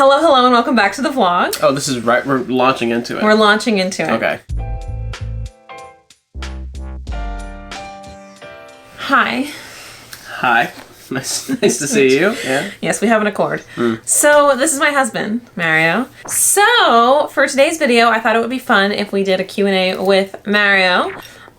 Hello, hello, and welcome back to the vlog. Oh, this is right. We're launching into it. We're launching into it. Okay. Hi. Hi. Nice to see you. Yeah. Yes, we have an accord. So this is my husband, Mario. So for today's video, I thought it would be fun if we did a Q&A with Mario.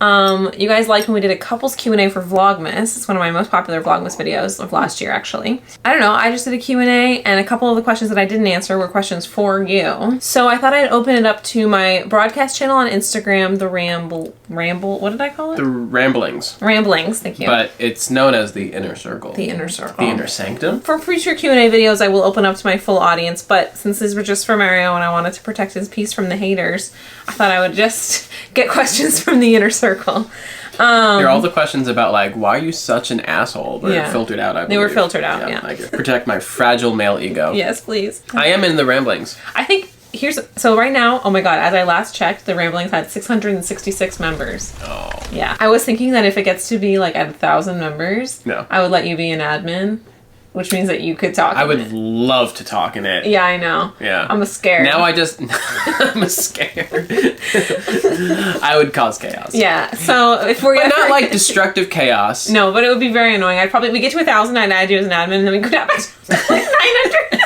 You guys liked when we did a couples Q&A for Vlogmas. It's one of my most popular Vlogmas videos of last year, actually. I don't know, I just did a Q&A, and a couple of the questions that I didn't answer were questions for you. So I thought I'd open it up to my broadcast channel on Instagram, the Ramble, what did I call it? The Ramblings. Ramblings, thank you. But it's known as the Inner Circle. The Inner Circle. The Inner Sanctum. For future Q&A videos, I will open up to my full audience, but since these were just for Mario and I wanted to protect his peace from the haters, I thought I would just get questions from the Inner Circle. Here are all the questions about, like, why are you such an asshole? Were filtered out, I believe. They were filtered out, yeah. I protect my fragile male ego. Yes, please. I am in the Ramblings. I think, so right now, oh my god, as I last checked, the Ramblings had 666 members. Oh. Yeah. I was thinking that if it gets to be, like, at 1,000 members, I would let you be an admin. Which means that you could talk I would love to talk in it. Yeah, I know. Yeah. I'm scared. Now I'm scared. I would cause chaos. Yeah, so if we're But not like destructive chaos. No, but it would be very annoying. We get to 1,000, I'd add you as an admin, and then we go down back to 900.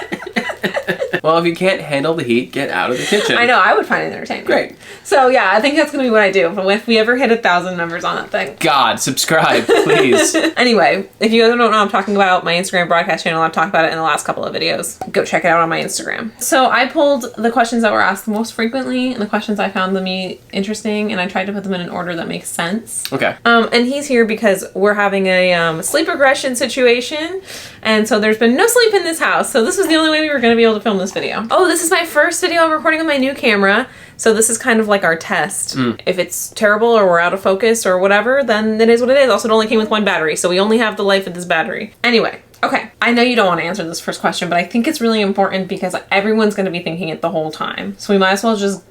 Well, if you can't handle the heat, get out of the kitchen. I know, I would find it entertaining. Great. So yeah, I think that's gonna be what I do. But if we ever hit 1,000 members on that thing. God, subscribe, please. Anyway, if you guys don't know what I'm talking about, my Instagram broadcast channel, I've talked about it in the last couple of videos. Go check it out on my Instagram. So I pulled the questions that were asked the most frequently and the questions I found them interesting, and I tried to put them in an order that makes sense. Okay. And he's here because we're having a sleep regression situation, and so there's been no sleep in this house, so this was the only way we were going to be able to film this video. Oh, this is my first video I'm recording on my new camera, so this is kind of like our test. If it's terrible or we're out of focus or whatever, then it is what it is. Also, it only came with one battery, so we only have the life of this battery. Anyway, okay. I know you don't want to answer this first question, but I think it's really important because everyone's going to be thinking it the whole time, so we might as well just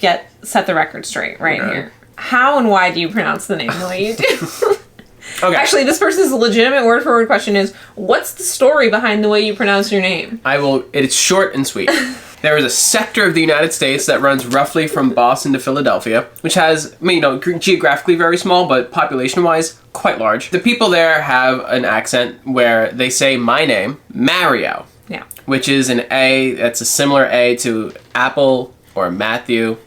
set the record straight right here. How and why do you pronounce the name the way you do? Okay. Actually, this person's legitimate word-for-word question is, what's the story behind the way you pronounce your name? It's short and sweet. There is a sector of the United States that runs roughly from Boston to Philadelphia, which has, geographically very small, but population-wise, quite large. The people there have an accent where they say my name, Mario. Yeah. Which is an A, that's a similar A to Apple or Matthew.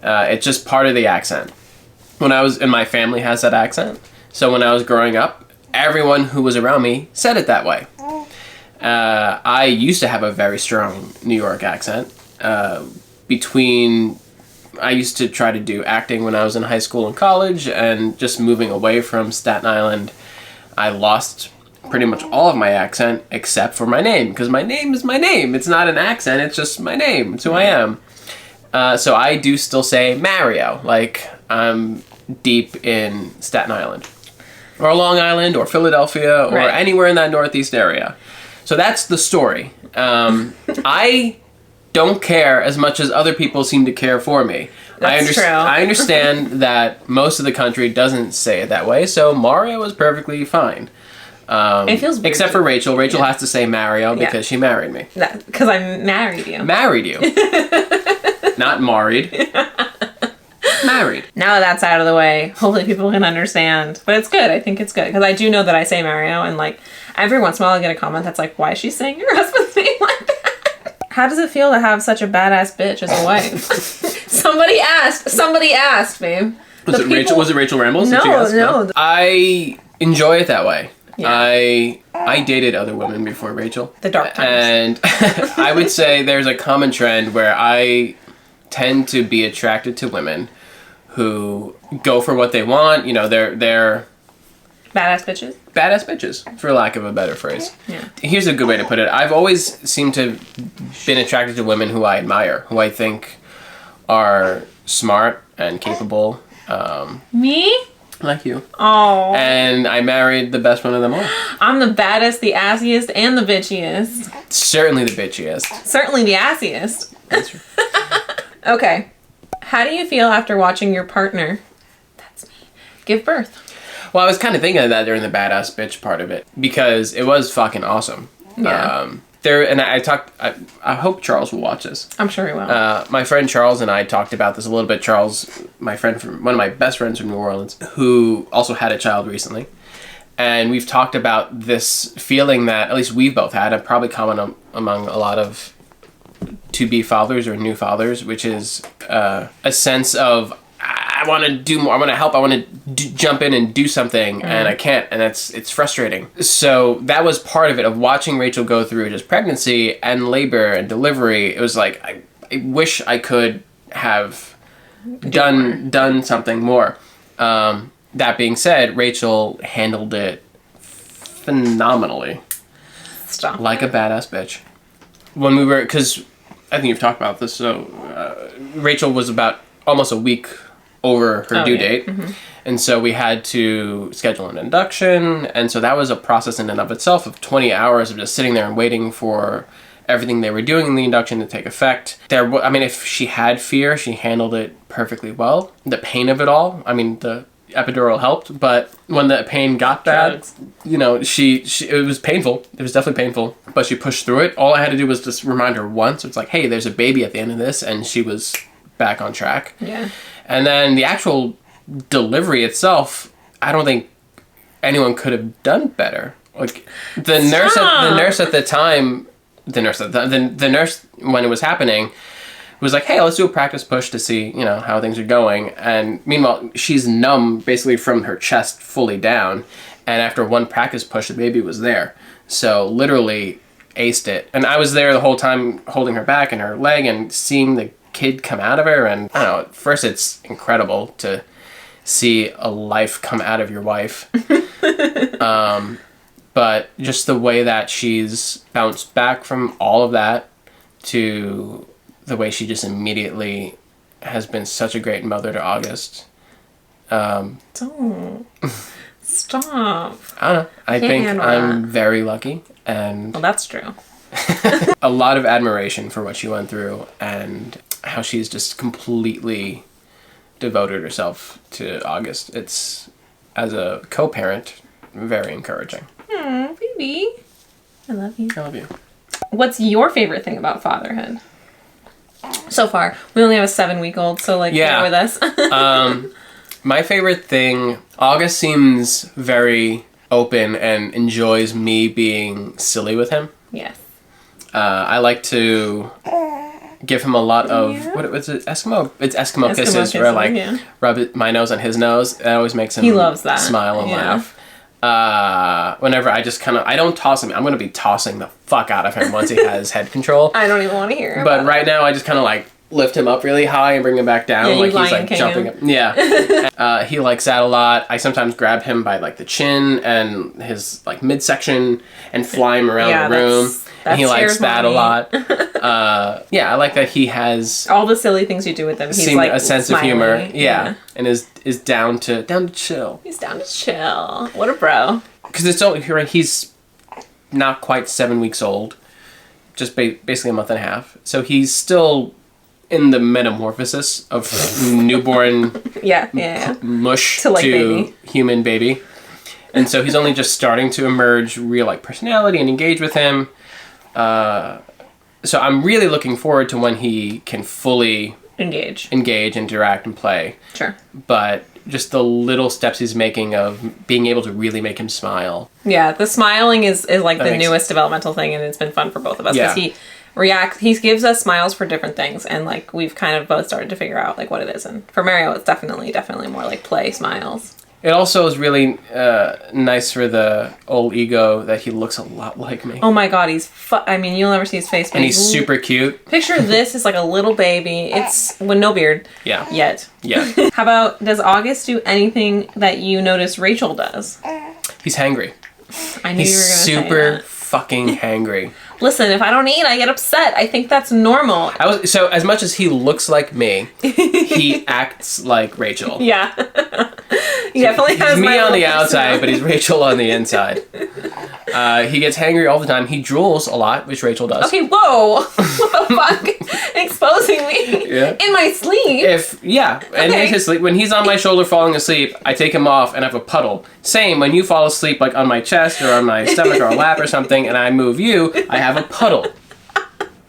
It's just part of the accent. And my family has that accent. So when I was growing up, everyone who was around me said it that way. I used to have a very strong New York accent. I used to try to do acting when I was in high school and college, and just moving away from Staten Island, I lost pretty much all of my accent except for my name, because my name is my name. It's not an accent, it's just my name. It's who I am. So I do still say Mario, like I'm deep in Staten Island. Or Long Island, or Philadelphia, or anywhere in that Northeast area. So that's the story. I don't care as much as other people seem to care for me. That's true. I understand that most of the country doesn't say it that way, so Mario is perfectly fine. It feels weird. Except for Rachel. Rachel has to say Mario because she married me. Because I married you. Married you. Not married. Married. Now that's out of the way, hopefully people can understand. But it's good. I think it's good. Because I do know that I say Mario, and like every once in a while I get a comment that's like, why is she saying your husband's name like that? How does it feel to have such a badass bitch as a wife? Somebody asked, babe. Was it Rachel Rambles? No. I enjoy it that way. Yeah. I dated other women before Rachel. The dark times. And I would say there's a common trend where I tend to be attracted to women who go for what they want. They're badass bitches? Badass bitches, for lack of a better phrase. Yeah. Here's a good way to put it. I've always seemed to have been attracted to women who I admire, who I think are smart and capable. Me? Like you. Oh. And I married the best one of them all. I'm the baddest, the assiest, and the bitchiest. Certainly the bitchiest. Certainly the assiest. That's true. Okay. How do you feel after watching your partner, that's me, give birth? Well, I was kind of thinking of that during the badass bitch part of it, because it was fucking awesome. Yeah. and I hope Charles will watch this. I'm sure he will. My friend Charles and I talked about this a little bit. Charles, my friend one of my best friends from New Orleans, who also had a child recently. And we've talked about this feeling that at least we've both had, and probably common among a lot of to-be fathers or new fathers, which is a sense of, I want to do more, I want to help, I want to jump in and do something, and I can't, and it's frustrating. So that was part of it, of watching Rachel go through just pregnancy and labor and delivery. It was like, I wish I could have done something more. That being said, Rachel handled it phenomenally. Stop. Like a badass bitch. When we were, because I think you've talked about this, so Rachel was about almost a week over her due date. Mm-hmm. And so we had to schedule an induction. And so that was a process in and of itself of 20 hours of just sitting there and waiting for everything they were doing in the induction to take effect. If she had fear, she handled it perfectly well. The pain of it all, the epidural helped, but when the pain got bad, it was painful. It was definitely painful, but she pushed through it. All I had to do was just remind her once. It's like, hey, there's a baby at the end of this, and she was back on track. Yeah. And then the actual delivery itself, I don't think anyone could have done better. Like the nurse at the time, the nurse when it was happening was like, hey, let's do a practice push to see, how things are going. And meanwhile, she's numb basically from her chest fully down. And after one practice push, the baby was there. So literally aced it. And I was there the whole time holding her back and her leg and seeing the kid come out of her. And I don't know, at first it's incredible to see a life come out of your wife. But just the way that she's bounced back from all of that to the way she just immediately has been such a great mother to August. Don't. Stop. I don't know. I think I'm very lucky. And well, that's true. A lot of admiration for what she went through and how she's just completely devoted herself to August. It's, as a co-parent, very encouraging. Baby. I love you. I love you. What's your favorite thing about fatherhood? So far. We only have a 7-week-old, so bear with us. My favorite thing, August seems very open and enjoys me being silly with him. Yes. I like to give him a lot of, what was it, Eskimo? It's Eskimo kisses where I rub my nose on his nose. It always makes him loves that. Smile and laugh. Whenever I just I don't toss him. I'm going to be tossing the fuck out of him once he has head control. I don't even want to hear it. But right now I just lift him up really high and bring him back down. Yeah, He's jumping up. Yeah. He likes that a lot. I sometimes grab him by the chin and his midsection and fly him around the room. And he likes that a lot. I like that he has all the silly things you do with him. He's a sense smiling. of humor. Yeah. And is down to chill. He's down to chill. What a bro. Because he's not quite 7 weeks old. Just basically a month and a half. So he's still in the metamorphosis of newborn mush to baby. Human baby. And so he's only just starting to emerge real personality and engage with him. So I'm really looking forward to when he can fully engage, interact, and play. Sure. But just the little steps he's making of being able to really make him smile. Yeah, the smiling is the newest developmental thing, and it's been fun for both of us because he gives us smiles for different things, and we've kind of both started to figure out what it is. And for Mario, it's definitely more play smiles. It also is really nice for the old ego that he looks a lot like me. Oh my god, he's you'll never see his face. And he's super cute. Picture this is a little baby. It's with no beard. Yeah. Yet. Yeah. How about, does August do anything that you notice Rachel does? He's hangry. I knew you were going to say that. He's super fucking hangry. Listen, if I don't eat, I get upset. I think that's normal. So as much as he looks like me, he acts like Rachel. Yeah. He definitely has he's me on the outside, but he's Rachel on the inside. He gets hangry all the time. He drools a lot, which Rachel does. Okay, whoa. What the fuck? Expose kissing me Yeah. in my sleep. And in his sleep, when he's on my shoulder falling asleep, I take him off and have a puddle. Same, when you fall asleep like on my chest or on my stomach or lap or something, and I move you, I have a puddle.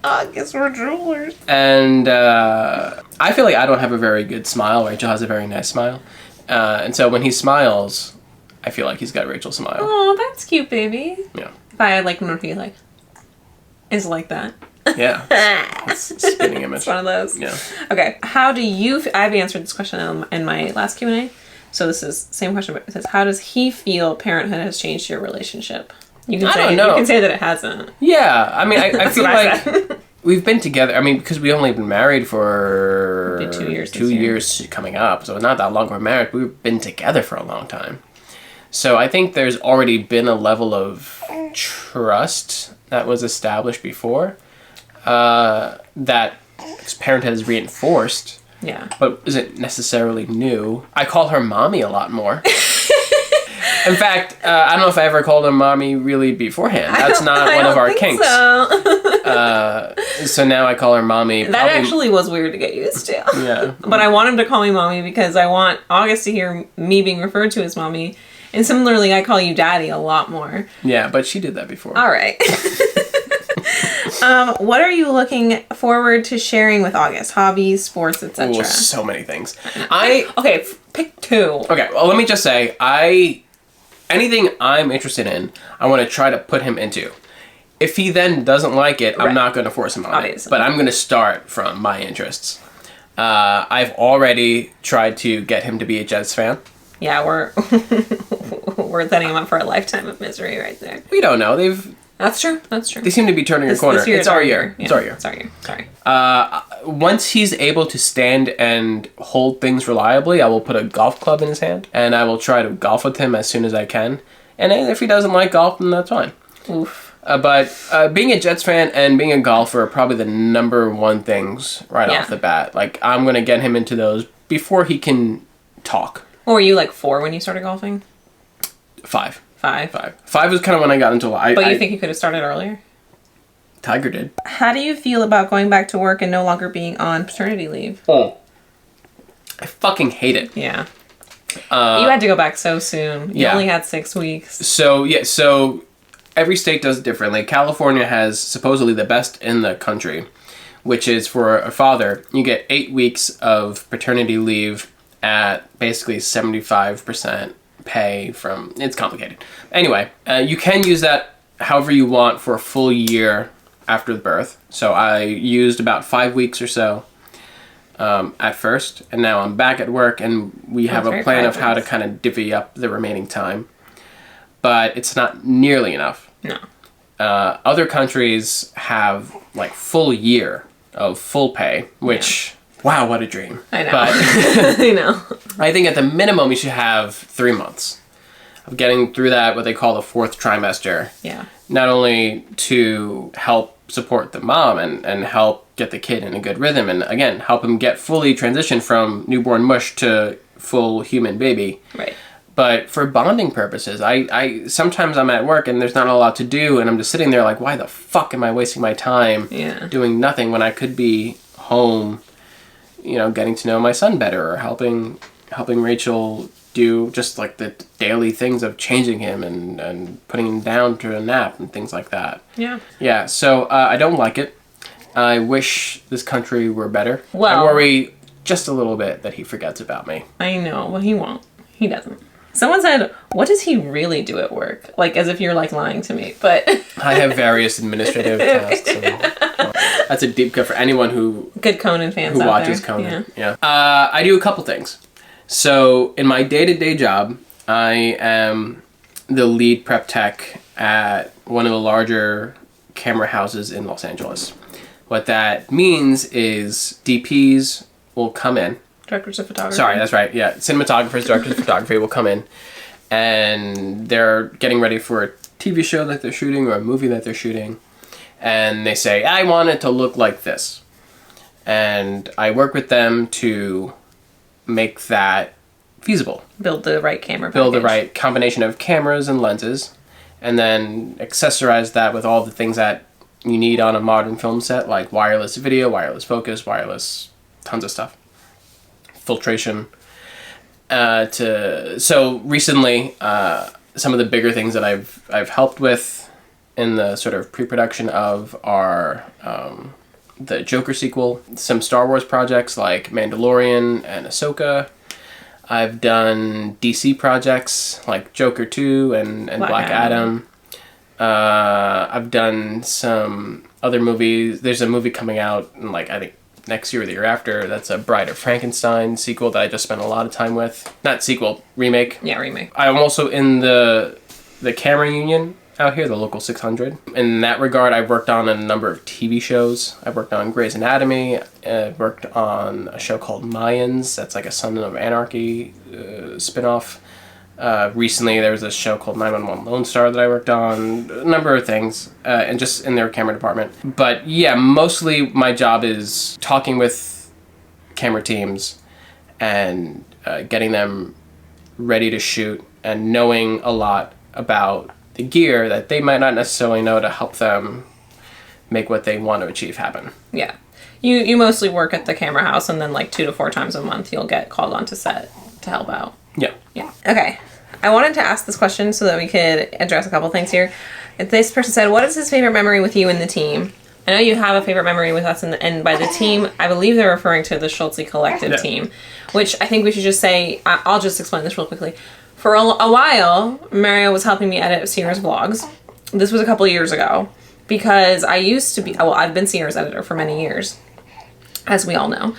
I guess we're droolers. And I feel like I don't have a very good smile. Rachel has a very nice smile. And so when he smiles, I feel like he's got Rachel's smile. Oh, that's cute, baby. Yeah. But I like when he like is like that. Yeah. It's a spinning image. It's one of those. Yeah. Okay. How do you... I've answered this question in my last Q&A. So this is the same question, but it says, how does he feel parenthood has changed your relationship? You can say, don't know. You can say that it hasn't. Yeah. I mean, I feel like said. we've been together. I mean, because we've only been married for... It'll be 2 years. 2 years coming up. So not that long we're married. We've been together for a long time. So I think there's already been a level of trust that was established before that parenthood has reinforced. Yeah. But isn't necessarily new. I call her mommy a lot more. In fact, I don't know if I ever called her mommy really beforehand. That's not one of our kinks. So now I call her mommy. That actually was weird to get used to. Yeah. But I want him to call me mommy because I want August to hear me being referred to as mommy. And similarly, I call you daddy a lot more. Yeah, but she did that before. All right. What are you looking forward to sharing with August? Hobbies, sports, etc. Ooh, so many things. Okay, pick two. Okay, well, let me just say, anything I'm interested in, I want to try to put him into. If he then doesn't like it, I'm not going to force him on it. But I'm going to start from my interests. I've already tried to get him to be a Jets fan. Yeah, we're setting him up for a lifetime of misery right there. We don't know. That's true. That's true. They seem to be turning a corner. It's our year. Yeah, it's our year. It's our year. Sorry. Once he's able to stand and hold things reliably, I will put a golf club in his hand, and I will try to golf with him as soon as I can. And if he doesn't like golf, then that's fine. Oof. But being a Jets fan and being a golfer are probably the number one things right off the bat. Like, I'm going to get him into those before he can talk. Or were you like 4 when you started golfing? 5. 5. 5 was kind of when I got into life. But you think you could have started earlier? Tiger did. How do you feel about going back to work and no longer being on paternity leave? Oh. I fucking hate it. Yeah. You had to go back so soon. You only had 6 weeks. So every state does it differently. California has supposedly the best in the country, which is for a father, you get 8 weeks of paternity leave at basically 75% pay from... It's complicated. Anyway, you can use that however you want for a full year after the birth. So I used about 5 weeks or so at first, and now I'm back at work, and we have a plan of how to kind of divvy up the remaining time. But it's not nearly enough. No. Other countries have like full year of full pay, which... Yeah. Wow, what a dream. I know. But I know. I think at the minimum you should have 3 months of getting through that, what they call the 4th trimester. Yeah. Not only to help support the mom and help get the kid in a good rhythm and, again, help him get fully transitioned from newborn mush to full human baby. Right. But for bonding purposes, I sometimes I'm at work and there's not a lot to do and I'm just sitting there like, why the fuck am I wasting my time doing nothing when I could be home, you know, getting to know my son better or helping Rachel do just like the daily things of changing him and putting him down to a nap and things like that. Yeah. Yeah, so I don't like it. I wish this country were better. Well, I worry just a little bit that he forgets about me. I know, but he won't. He doesn't. Someone said, what does he really do at work? Like, as if you're, like, lying to me, but... I have various administrative tasks. That's a deep cut for anyone who... Good Conan fans who out watches there. Conan. Yeah. I do a couple things. So, in my day-to-day job, I am the lead prep tech at one of the larger camera houses in Los Angeles. What that means is DPs will come in. Directors of photography. Sorry, that's right. Yeah, cinematographers, directors of photography will come in, and they're getting ready for a TV show that they're shooting or a movie that they're shooting, and they say, I want it to look like this. And I work with them to make that feasible. Build the right camera Build the package. right combination of cameras and lenses, and then accessorize that with all the things that you need on a modern film set, like wireless video, wireless focus, wireless, tons of stuff. Filtration. So recently, some of the bigger things that I've helped with in the sort of pre-production of are the Joker sequel, some Star Wars projects like Mandalorian and Ahsoka. I've done DC projects like Joker 2 and Black Adam. I've done some other movies. There's a movie coming out in, like, I think next year or the year after. That's a Bride of Frankenstein sequel that I just spent a lot of time with. Not sequel, remake. Yeah, remake. I'm also in the camera union out here, the Local 600. In that regard, I've worked on a number of TV shows. I've worked on Grey's Anatomy. I've worked on a show called Mayans. That's like a Son of Anarchy spinoff. Recently, there was a show called 911 Lone Star that I worked on. A number of things, and just in their camera department. But yeah, mostly my job is talking with camera teams and getting them ready to shoot and knowing a lot about the gear that they might not necessarily know to help them make what they want to achieve happen. Yeah. You mostly work at the camera house, and then like 2 to 4 times a month you'll get called onto set to help out. Yeah. Yeah. Okay. I wanted to ask this question so that we could address a couple things here. This person said, what is his favorite memory with you and the team? I know you have a favorite memory with us, and by the team, I believe they're referring to the Schultze Collective team, which I think we should just say, I'll just explain this real quickly. For a while, Mario was helping me edit Sierra's vlogs. This was a couple years ago, because I used to be, well, I've been Sierra's editor for many years, as we all know.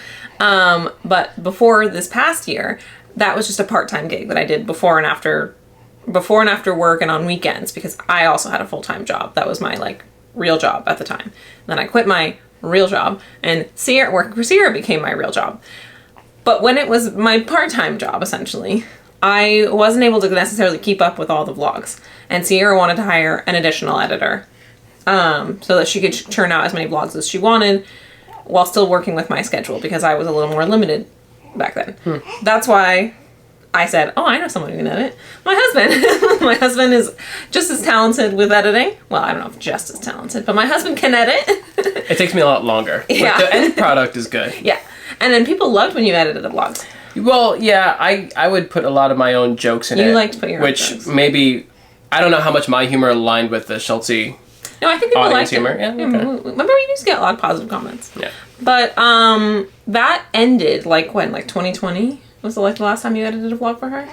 But before this past year, that was just a part-time gig that I did before and after work and on weekends, because I also had a full-time job. That was my like real job at the time. Then I quit my real job, and working for Sierra became my real job. But when it was my part-time job, essentially, I wasn't able to necessarily keep up with all the vlogs, and Sierra wanted to hire an additional editor so that she could churn out as many vlogs as she wanted while still working with my schedule, because I was a little more limited back then. That's why I said, oh, I know someone who can edit. My husband. My husband is just as talented with editing. Well, I don't know if just as talented, but my husband can edit. It takes me a lot longer. Yeah. But the end product is good. Yeah. And then people loved when you edited the vlogs. Well, yeah, I would put a lot of my own jokes in it. You like to put your own jokes. Which maybe, I don't know how much my humor aligned with the Schultze No, I think people liked humor. it. Yeah, okay. Remember, we used to get a lot of positive comments. Yeah. But that ended, like, when? Like 2020? Was it like the last time you edited a vlog for her?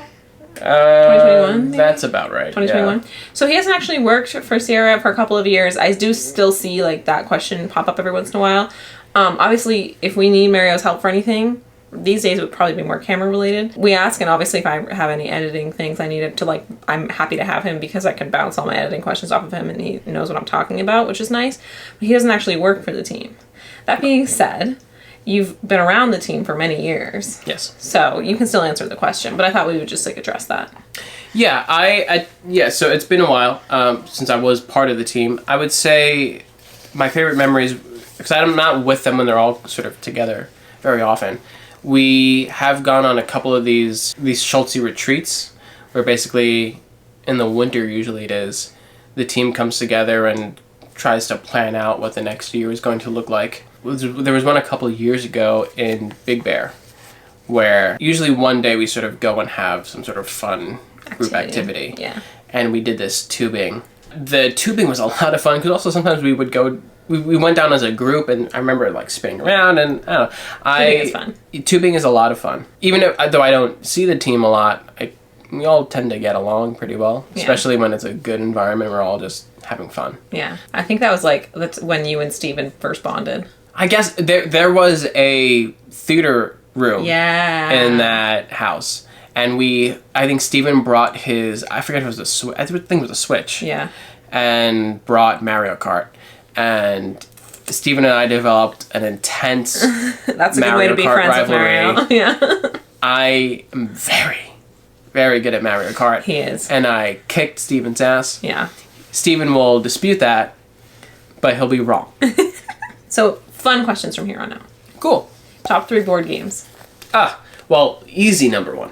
2021, maybe? That's about right. 2021. Yeah. So he hasn't actually worked for Sierra for a couple of years. I do still see like that question pop up every once in a while. Obviously, if we need Mario's help for anything, these days it would probably be more camera related. We ask, and obviously if I have any editing things I needed to, like, I'm happy to have him because I can bounce all my editing questions off of him and he knows what I'm talking about, which is nice. But he doesn't actually work for the team. That being said, you've been around the team for many years. Yes. So you can still answer the question, but I thought we would just like address that. Yeah, yeah, so it's been a while since I was part of the team. I would say my favorite memories, because I'm not with them when they're all sort of together very often. We have gone on a couple of these Schultze retreats, where basically in the winter, usually it is, the team comes together and tries to plan out what the next year is going to look like. There was one a couple of years ago in Big Bear, where usually one day we sort of go and have some sort of fun group activity. Yeah. And we did this tubing. The tubing was a lot of fun, because also sometimes we would go, we went down as a group, and I remember like spinning around, and I don't know. Tubing is fun. Tubing is a lot of fun. Even though I don't see the team a lot, we all tend to get along pretty well, especially when it's a good environment. We're all just having fun. Yeah. I think that was like, that's when you and Steven first bonded. I guess there was a theater room in that house. And I think Steven brought his, I forget if it was a Switch, I think it was a Switch. Yeah. And brought Mario Kart. And Steven and I developed an intense That's a good Mario way to be Kart friends rivalry. with Mario. Yeah. I am very, very good at Mario Kart. He is. And I kicked Steven's ass. Yeah. Steven will dispute that, but he'll be wrong. So, fun questions from here on out. Cool. Top 3 board games. Well, easy number one.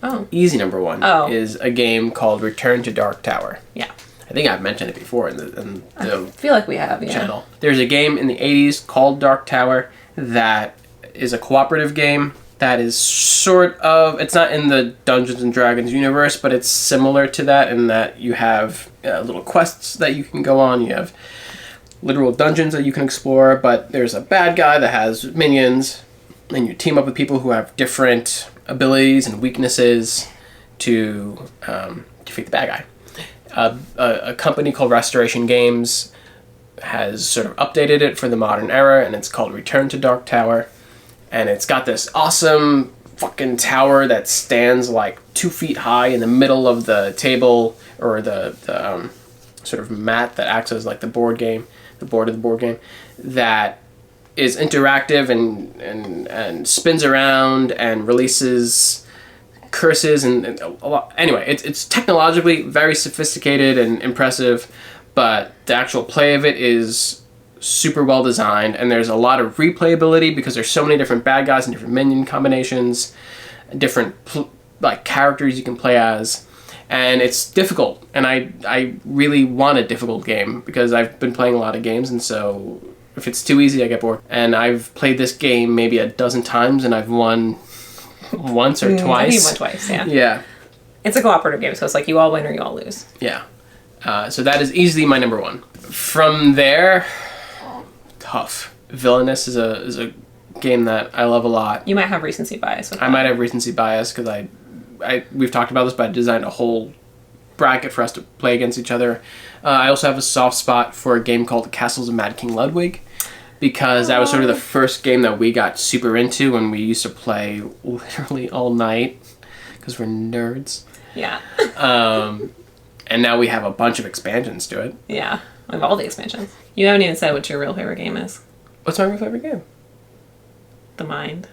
Oh. Easy number one is a game called Return to Dark Tower. Yeah. I I think I've mentioned it before in the I feel like we have, yeah. channel. There's a game in the 80s called Dark Tower that is a cooperative game that is sort of, it's not in the Dungeons and Dragons universe, but it's similar to that in that you have little quests that you can go on. You have literal dungeons that you can explore, but there's a bad guy that has minions, and you team up with people who have different abilities and weaknesses to defeat the bad guy. A company called Restoration Games has sort of updated it for the modern era, and it's called Return to Dark Tower. And it's got this awesome fucking tower that stands like 2 feet high in the middle of the table, or the sort of mat that acts as like the board game, the board of the board game, that is interactive and spins around and releases curses and a lot. Anyway, it's technologically very sophisticated and impressive, but the actual play of it is super well designed, and there's a lot of replayability because there's so many different bad guys and different minion combinations, different like characters you can play as, and it's difficult. And I really want a difficult game because I've been playing a lot of games, and so if it's too easy, I get bored. And I've played this game maybe a dozen times, and I've won once or twice. I think you won twice, yeah. Yeah. It's a cooperative game, so it's like you all win or you all lose. Yeah. So that is easily my number one. From there, tough. Villainous is a game that I love a lot. You might have recency bias with that. I might have recency bias because we've talked about this, but I designed a whole bracket for us to play against each other. I also have a soft spot for a game called Castles of Mad King Ludwig, because that was sort of the first game that we got super into, and we used to play literally all night because we're nerds. Yeah. And now we have a bunch of expansions to it. Yeah. We have all the expansions. You haven't even said what your real favorite game is. What's my real favorite game? The Mind.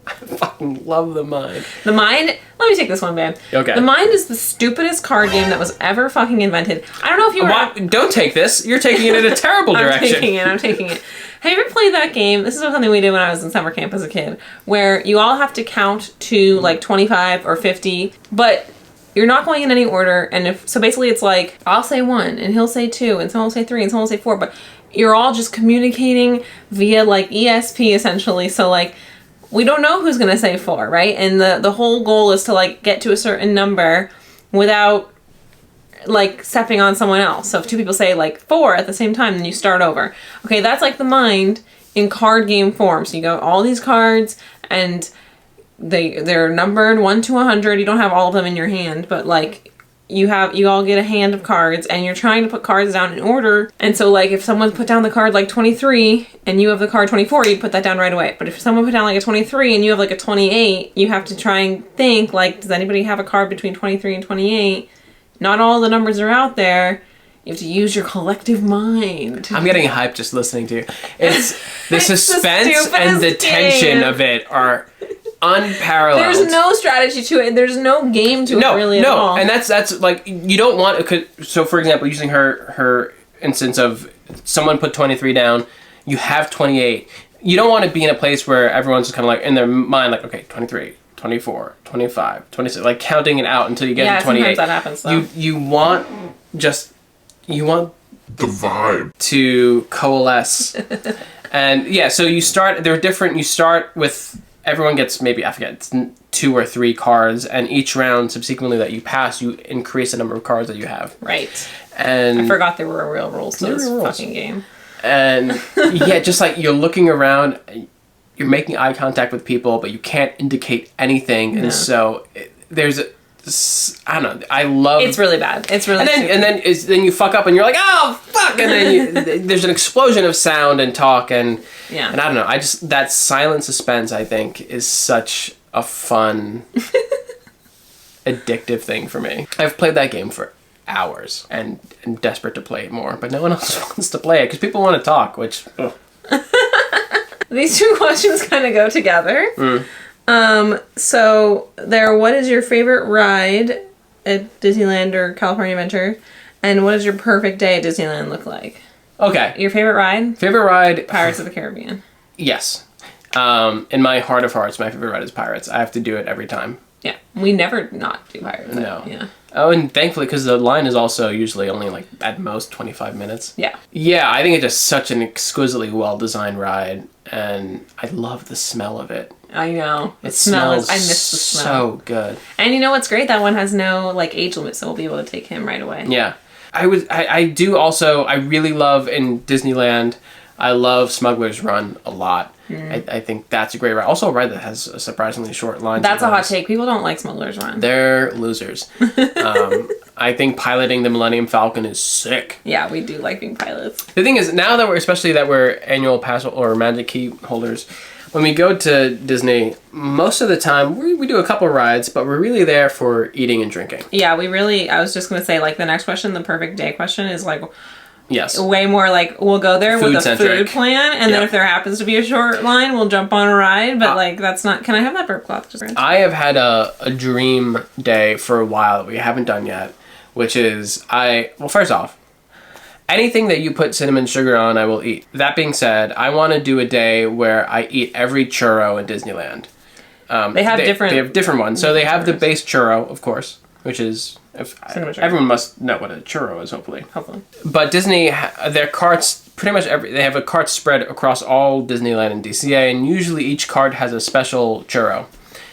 I fucking love The Mind. The Mind, let me take this one, babe. Okay. The Mind is the stupidest card game that was ever fucking invented. I don't know if you were... Don't take this. You're taking it in a terrible direction. I'm taking it. Have you ever played that game? This is something we did when I was in summer camp as a kid, where you all have to count to like 25 or 50, but you're not going in any order. And so basically it's like, I'll say 1 and he'll say 2 and someone will say 3 and someone will say 4, but you're all just communicating via like ESP essentially. So like, we don't know who's going to say 4, right? And the whole goal is to like get to a certain number without like stepping on someone else. So if 2 people say like 4 at the same time, then you start over. Okay, that's like The Mind in card game form. So you go all these cards and they're numbered 1 to 100. You don't have all of them in your hand, but like you all get a hand of cards and you're trying to put cards down in order. And so like if someone put down the card like 23 and you have the card 24, you put that down right away. But if someone put down like a 23 and you have like a 28, you have to try and think like, does anybody have a card between 23 and 28? Not all the numbers are out there. You have to use your collective mind. I'm getting hyped just listening to you. It's the suspense and the tension of it are unparalleled. There's no strategy to it. There's no game to it really at all. And that's like, you don't want, so for example, using her instance of someone put 23 down, you have 28. You don't want to be in a place where everyone's just kind of like in their mind like, okay, 23, 24, 25, 26, like counting it out until you get to 28. Sometimes that happens though. You want the vibe to coalesce. And yeah, so you start with, everyone gets maybe, I forget, it's 2 or 3 cards, and each round subsequently that you pass, you increase the number of cards that you have. Right. And I forgot there were real rules to this fucking game. And yeah, just like you're looking around, you're making eye contact with people, but you can't indicate anything. No. And so there's I don't know. I love. It's really bad. It's really. And then you fuck up and you're like, oh fuck, and then there's an explosion of sound and talk and yeah. And I don't know. That silent suspense, I think, is such a fun, addictive thing for me. I've played that game for hours and am desperate to play it more, but no one else wants to play it because people want to talk, which. These 2 questions kind of go together. So what is your favorite ride at Disneyland or California Adventure? And what does your perfect day at Disneyland look like? Okay. Your favorite ride? Favorite ride? Pirates of the Caribbean. Yes. In my heart of hearts, my favorite ride is Pirates. I have to do it every time. Yeah, we never not do Pirates. No. Yeah. Oh, and thankfully, because the line is also usually only like at most 25 minutes. Yeah. Yeah, I think it's just such an exquisitely well-designed ride, and I love the smell of it. I know. It smells I miss the smell. so good. And you know what's great? That one has no like age limit, so we'll be able to take him right away. Yeah. I do also, I really love in Disneyland, I love Smuggler's Run a lot. I think that's a great ride. Also a ride that has a surprisingly short line. That's a hot take. People don't like Smuggler's Run. They're losers. I think piloting the Millennium Falcon is sick. Yeah, we do like being pilots. The thing is, now that we're annual pass or Magic Key holders, when we go to Disney, most of the time we do a couple rides, but we're really there for eating and drinking. Yeah, I was just going to say, like, the next question, the perfect day question is like, yes, way more like we'll go there with a food plan, and then if there happens to be a short line, we'll jump on a ride. But like, that's not. Can I have that burp cloth? I have had a dream day for a while that we haven't done yet, which is well, first off, anything that you put cinnamon sugar on, I will eat. That being said, I want to do a day where I eat every churro in Disneyland. They have different ones. So they have the base churro, of course, which is everyone must know what a churro is. Hopefully. But Disney, their carts pretty much they have a cart spread across all Disneyland and DCA, and usually each cart has a special churro.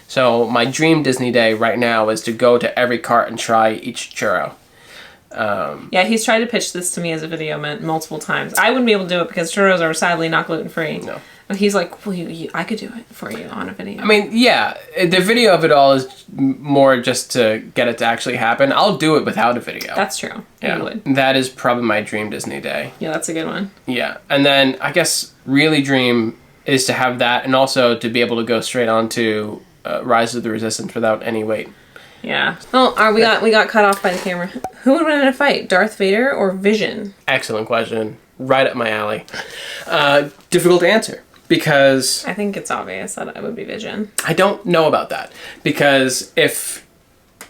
So my dream Disney day right now is to go to every cart and try each churro. Yeah, he's tried to pitch this to me as a video multiple times. I wouldn't be able to do it because churros are sadly not gluten-free. No. And he's like, well, I could do it for you on a video. I mean, yeah, the video of it all is more just to get it to actually happen. I'll do it without a video. That's true. Yeah, you would. That is probably my dream Disney day. Yeah, that's a good one. Yeah, and then I guess really dream is to have that, and also to be able to go straight on to Rise of the Resistance without any wait. Yeah. Oh, we got cut off by the camera. Who would win in a fight, Darth Vader or Vision? Excellent question. Right up my alley. Difficult to answer because I think it's obvious that it would be Vision. I don't know about that because if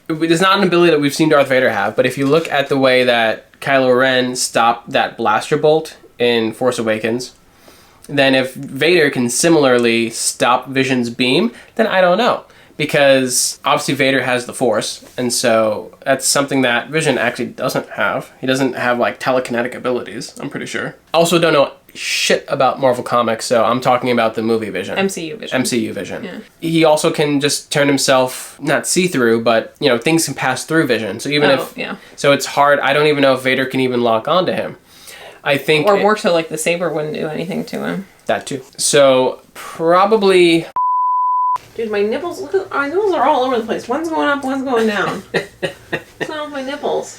it's not an ability that we've seen Darth Vader have, but if you look at the way that Kylo Ren stopped that blaster bolt in Force Awakens, then if Vader can similarly stop Vision's beam, then I don't know. Because obviously Vader has the Force, and so that's something that Vision actually doesn't have. He doesn't have like telekinetic abilities, I'm pretty sure. Also don't know shit about Marvel Comics, so I'm talking about the movie Vision. MCU Vision. MCU Vision. Yeah. He also can just turn himself, not see-through, but you know, things can pass through Vision. So even so it's hard. I don't even know if Vader can even lock onto him. I think or more so like the saber wouldn't do anything to him. That too. So probably. Dude, my nipples, look at, my nipples are all over the place. One's going up, one's going down. What's wrong with my nipples?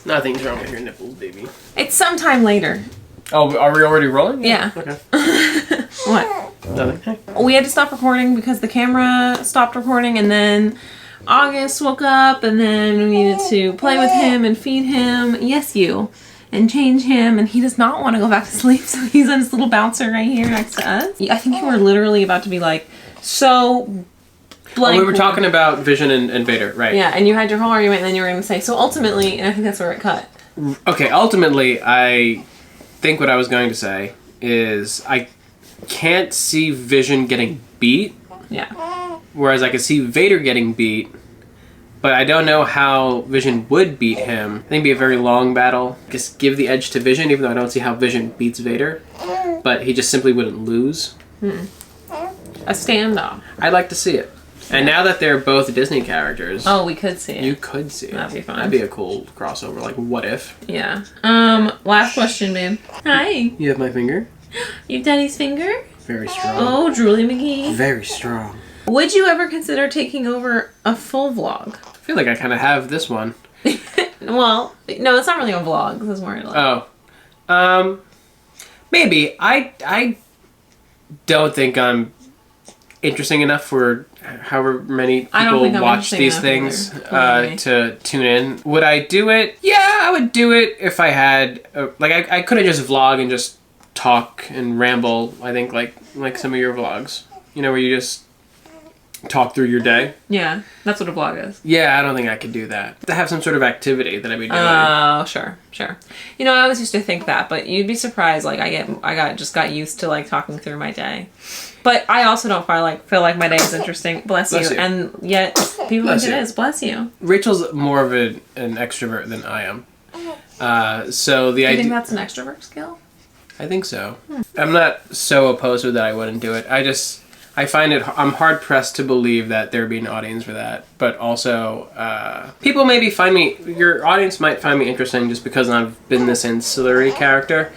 Nothing's wrong with your nipples, baby. It's sometime later. Oh, are we already rolling? Yeah. Okay. What? Nothing. We had to stop recording because the camera stopped recording, and then August woke up, and then we needed to play with him and feed him. Yes, you. And change him, and he does not want to go back to sleep, so he's on this little bouncer right here next to us. I think you were literally about to be like, so blank. We were talking about Vision and Vader, right? Yeah, and you had your whole argument, and then you were going to say, so ultimately, and I think that's where it cut. Okay, ultimately, I think what I was going to say is I can't see Vision getting beat. Yeah. Whereas I could see Vader getting beat, but I don't know how Vision would beat him. I think it'd be a very long battle. Just give the edge to Vision, even though I don't see how Vision beats Vader. But he just simply wouldn't lose. A standoff. I'd like to see it. And now that they're both Disney characters... Oh, we could see it. You could see it. That'd be fun. That'd be a cool crossover. Like, what if? Yeah. Last question, babe. Hi. You have my finger? You have Daddy's finger? Very strong. Oh, Drooly McGee. Very strong. Would you ever consider taking over a full vlog? I feel like I kind of have this one. Well, no, it's not really a vlog. This is more like... Oh. Maybe. I don't think I'm interesting enough for however many people watch these things to tune in. Would I do it? Yeah, I would do it if I had... I couldn't just vlog and just talk and ramble, I think, like some of your vlogs. You know, where you just... talk through your day. Yeah, that's what a vlog is. Yeah, I don't think I could do that. To have some sort of activity that I'd be doing. Oh, sure. You know, I always used to think that, but you'd be surprised. Like, just got used to like talking through my day. But I also don't feel like my day is interesting. Bless you. And yet, people think it is. Bless you. Rachel's more of an extrovert than I am. So the idea. You think that's an extrovert skill? I think so. I'm not so opposed to it that I wouldn't do it. I find I'm hard pressed to believe that there'd be an audience for that. But also, people maybe your audience might find me interesting just because I've been this ancillary character.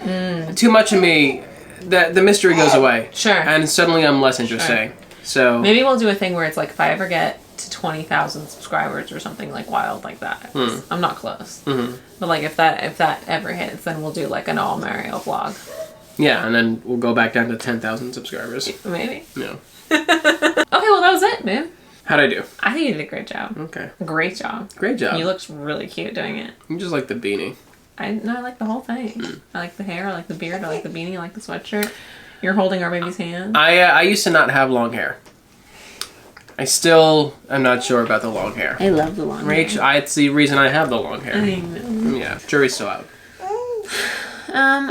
Too much of me, the mystery goes away. Sure. And suddenly I'm less interesting. Sure. So maybe we'll do a thing where it's like, if I ever get to 20,000 subscribers or something like wild like that. I'm not close. But like if that ever hits, then we'll do like an all Mario vlog. Yeah, and then we'll go back down to 10,000 subscribers. Maybe. No. Okay, well that was it, man. How'd I do? I think you did a great job. Okay. Great job. Great job. You looked really cute doing it. You just like the beanie. I like the whole thing. I like the hair, I like the beard, I like the beanie, I like the sweatshirt. You're holding our baby's hand. I used to not have long hair. I still am not sure about the long hair. I love the long hair. It's the reason I have the long hair. I know. Yeah, jury's still out.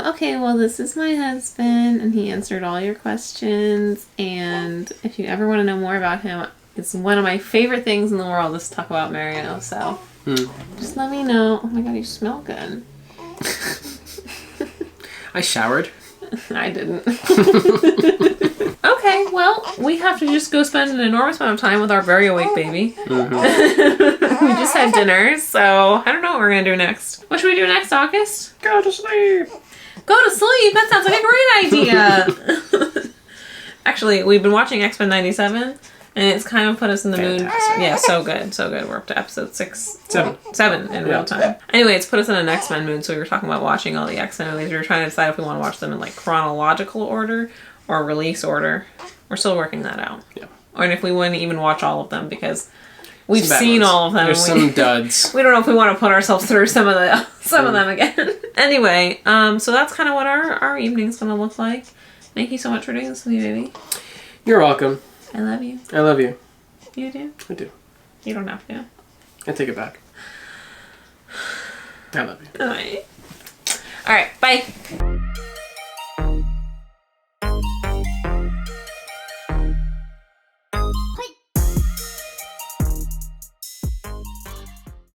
Okay, well, this is my husband, and he answered all your questions, and if you ever want to know more about him, it's one of my favorite things in the world is to talk about Mario, so just let me know. Oh my god, you smell good. I showered. I didn't. Okay, well, we have to just go spend an enormous amount of time with our very awake baby. We just had dinner, so I don't know what we're going to do next. What should we do next, August? Go to sleep. Go to sleep? That sounds like a great idea. Actually, we've been watching X-Men 97, and it's kind of put us in the mood. Yeah, so good. We're up to episode 7 in real time. Anyway, it's put us in an X-Men mood, so we were talking about watching all the X-Men movies. We were trying to decide if we want to watch them in like chronological order or release order. We're still working that out. Yeah. Or if we wouldn't even watch all of them because we've seen all of them. There's some duds. We don't know if we want to put ourselves through some of them again. Anyway, so that's kind of what our evening's going to look like. Thank you so much for doing this with me, baby. You're welcome. I love you. I love you. You do? I do. You don't have to. I take it back. I love you. All right. Bye.